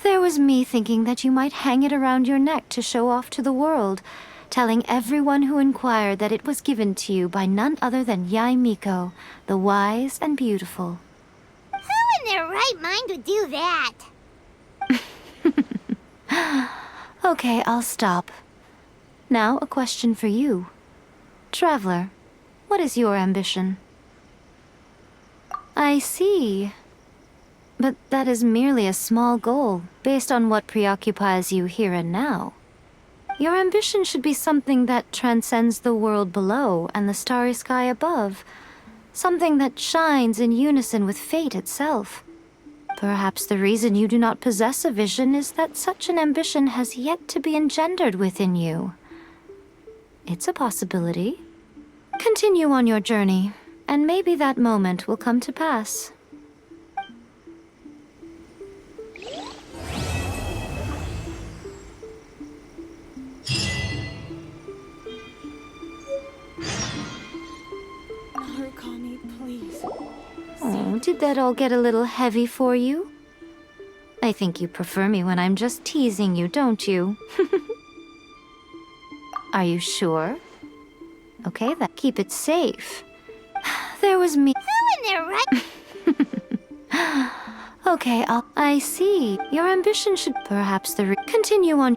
There was me thinking that you might hang it around your neck to show off to the world, telling everyone who inquired that it was given to you by none other than Yae Miko, the wise and beautiful.
Who in their right mind would do that?
Okay, I'll stop. Now, a question for you. Traveler, what is your ambition? I see. But that is merely a small goal, based on what preoccupies you here and now. Your ambition should be something that transcends the world below and the starry sky above. Something that shines in unison with fate itself. Perhaps the reason you do not possess a vision is that such an ambition has yet to be engendered within you. It's a possibility. Continue on your journey, and maybe that moment will come to pass.
Narukami, please.
Oh, did that all get a little heavy for you? I think you prefer me when I'm just teasing you, don't you? Are you sure? Okay then, keep it safe. There was me.
Who in their right...
Okay, I see. Your ambition should perhaps continue on.